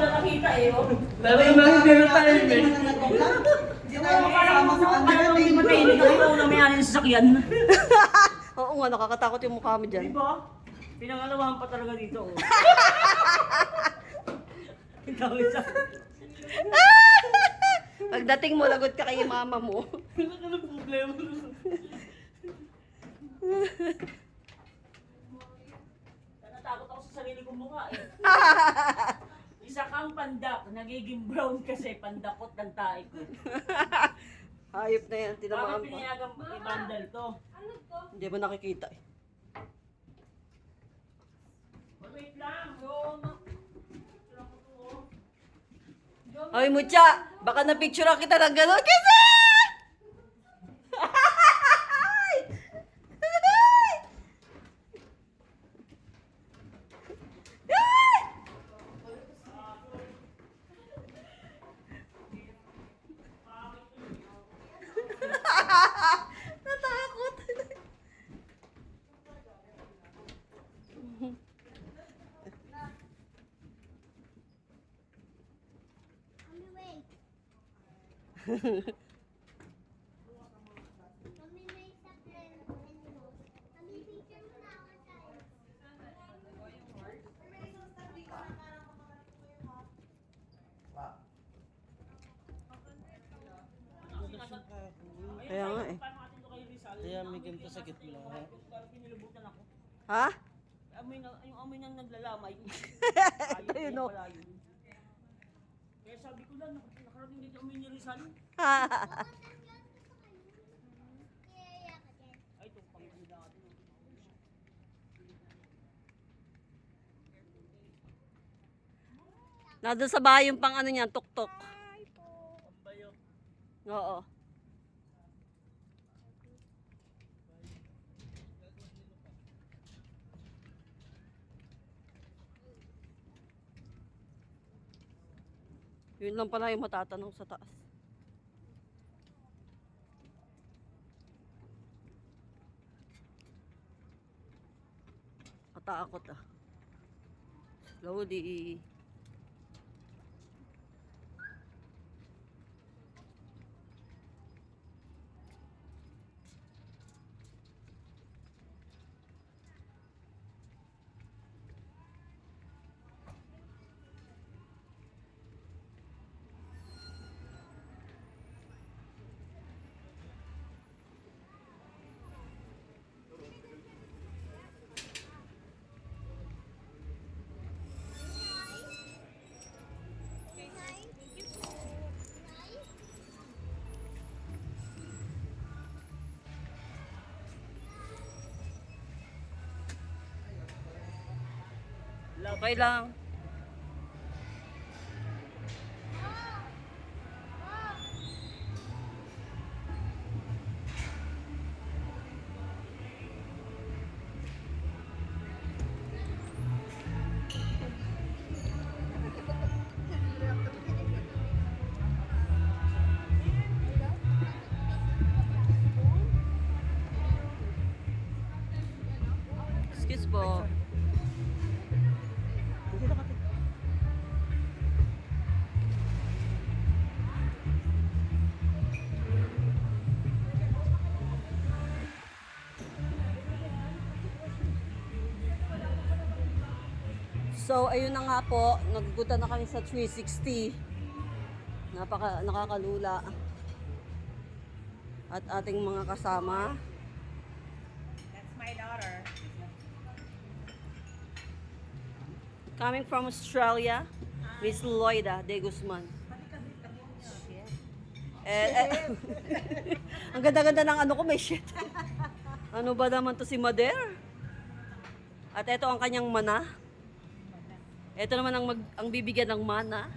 na nakita eh. Oh. Lalo na hindi na tayo eh. Hindi tayo makasama sa Parang kanila. hindi matahimik ako ikaw na may-ari ng sasakyan. Oo nga, nakakatakot yung mukha mo dyan. Di ba? Pinangalawahan pa talaga dito. Oh. Ikaw isa. Pagdating mo, lagot ka kay mama mo. Wala ka ng problema. Natakot ako sa sarili kong mukha eh. Isa kang pandak, nagiging brown kasi pandakot ng tae ko. Hayop na yan, Bakit tinamaan pa. pinayagang i-bundle to? Hindi mo nakikita eh. Wait lang, yung... Ay, Mucha! Baka na-picturean kita ng gano'n. Kasi! Natakot. Kaya nga eh. Kaya may ganito sa gitna. Pinilubutan ako. Ha? Yung amoy nang naglalamay. Ito yun o. Kaya sabi ko lang, nakarating dito amoy ni Rizal. Ay, itong pangkanda natin. Nandun sa bahay yung pang ano niyan, tuktok. Pambayo. Oo. Yun lang pala yung matatanong sa taas. Katakot ah. Slowly. Okay lang. Excuse po. So, ayun na nga po, naggugutan na kami sa 360. Nakakalula. At ating mga kasama. That's my daughter. Coming from Australia, Miss Loida de Guzman. Ang ganda-ganda ng ano ko, may shit. Ano ba naman to si Mader? At ito ang kanyang mana. Ito naman ang bibigyan ng mana.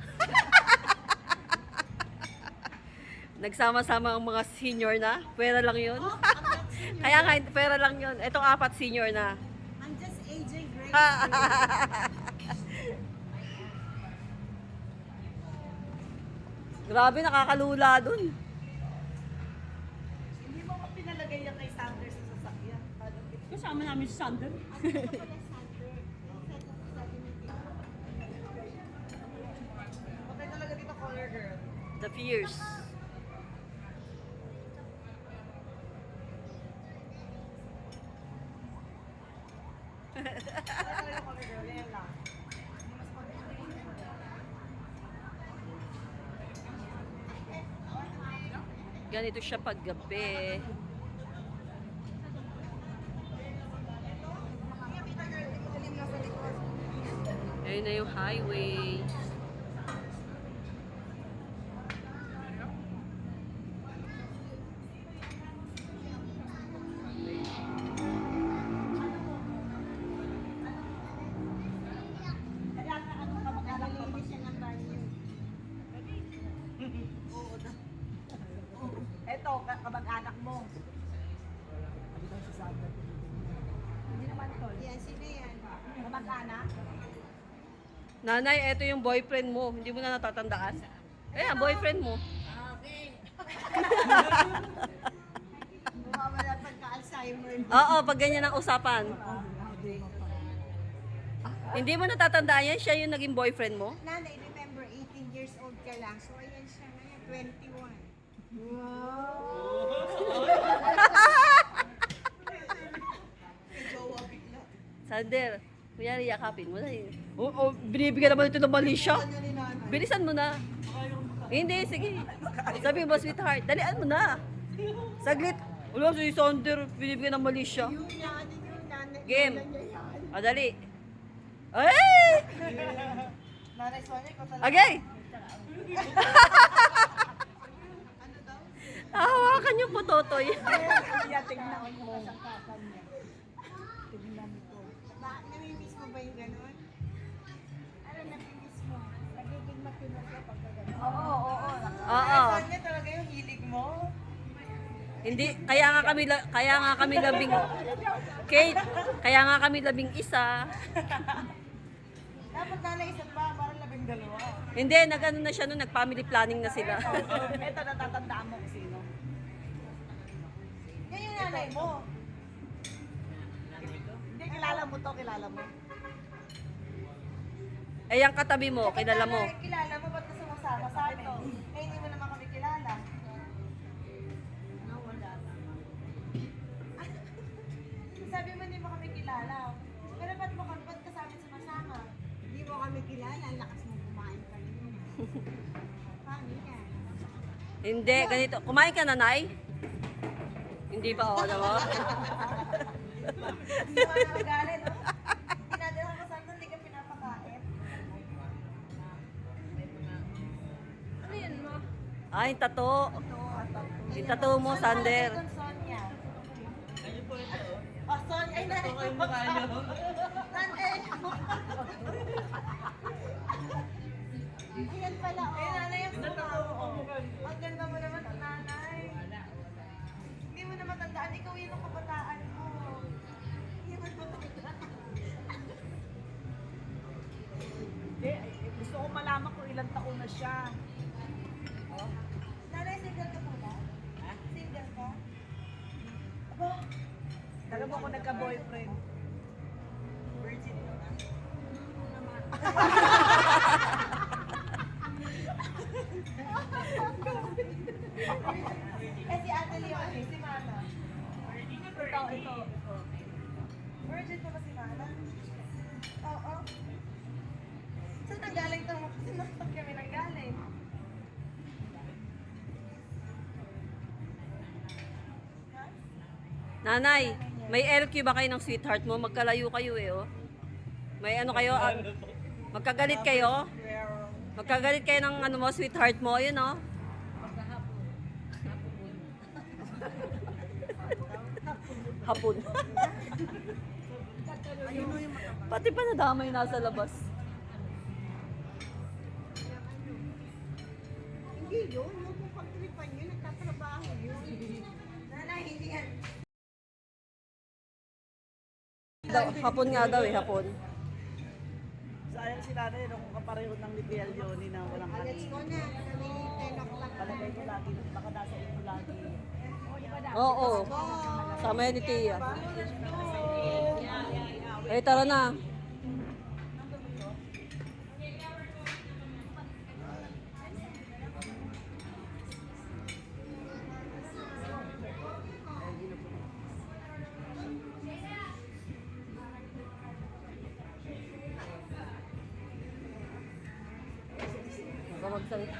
Nagsama-sama ang mga senior na. Pwera lang yun. Kaya nga, pwera lang yun. Itong 4 senior na. I'm just aging great. Grabe, nakakalula dun. Hindi mo ko pinalagay yan kay Sanders sa sasakyan. Kasama namin si Sander. The Fierce. Ganito siya pag gabi. Ayun na yung highway. Eto, kamag-anak mo. Hindi naman tol. Yan, sino yan? Kamag-anak? Nanay, eto yung boyfriend mo. Hindi mo na natatandaan? Ayan, boyfriend mo. Bumawala pagka-Alzheimer. Oo, pag ganyan ang usapan. Hindi mo natatandaan yan? Siya yung naging boyfriend mo? Nanay, remember, 18 years old ka lang. So, ayan siya ngayon, 21. Sander, kunyari yakapin mo na yun. Oo, binibigyan naman ito ng mali siya. Bilisan mo na. Hindi, sige. Sabi mo, sweetheart, dalian mo na. Saglit. Wala, si Sander, binibigyan ng mali siya. Yun yan, yun nanay. Game. Dali. Ay! Nanay, sorry ko talaga. Agay! Hawakan yung putotoy. Kaya tingnan mo. Tingnan ko. Namimiss mo ba yung gano'n? Ano namimiss mo? Nagiging matino ka pag gano'n? Oo. Oo. Sonia, talaga yung hilig mo? Hindi, kaya nga kami labing Kate, kaya nga kami labing isa. Dapat nanay isa pa, parang 12. Hindi, nag-ano na siya noon, nag-family planning na sila. Ito, natatandaan mo kung sino. Yan yung nanay mo. Hindi, kilala mo to, kilala mo. Eh, yung katabi mo, kilala mo. Nanay, kilala mo, ba't ka sumasama sa amin? Eh, hindi mo naman kami kilala. Wala. Sabi mo, hindi mo kami kilala. Pero ba't ka sa amin sumasama? Hindi mo kami kilala, ang lakas mo kumain kanina. Paano yan? Hindi, ganito. Kumain ka na, Nay? Hindi pa, ako naman. Hindi mo na magalit, no? Pinadala ko saan hindi ka pinapakain. Ano yun mo? Ay, tato. Yung tato mo, Sander. Sonia. Oh, Sonia. Ay, nanay ko yung mukha niyo. Nanay. Ayan pala, oh. Ay, nanay yung mukha mo. Ang ganda mo naman, nanay. Hindi mo na matandaan. Ikaw yun ang kabataan mo. Hindi mo matandaan. Gusto ko malaman kung ilang taon na siya. Nanay, single ka po ba? Single ka? Aba, alam mo ako nagka-boyfriend. Virgin ka na? Eh si Ate Leonie, si Mana. Ito. Virgin pa ba si Mana? Oo. Saan nanggaling ito? Sinasag kami nanggaling. Nanay, may LQ ba kayo ng sweetheart mo? Magkalayo kayo eh, oh. May ano kayo? Magkagalit kayo? Magkagalit kayo ng ano mo, sweetheart mo? Yun, oh. Hapon. Pati pa nadamay nasa labas. Hindi yun. Huwag mo pagtripan yun. Nagtatrabaho yun. Nanay, hindi yan. Hapon nga daw eh, hapon. Sayang si nanay nung kapareho ng ni Biel Leonie na walang Let's kanin. go na. Kami 10 o'clock. Palagay ko lagi, baka nasa inyo lagi. Oo. Sama yan ni Tia. Eh, tara na. Ikaw magsalita.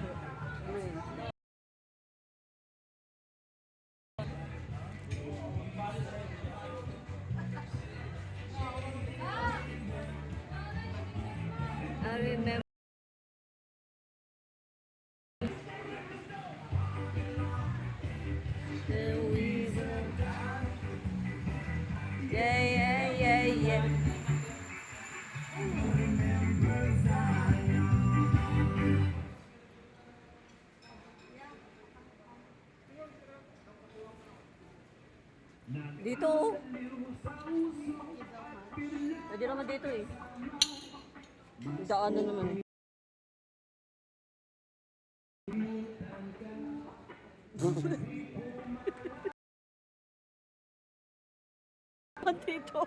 I remember. Yeah, yeah, yeah, yeah. Dito. Pwede naman dito eh. Daan na naman. Dito.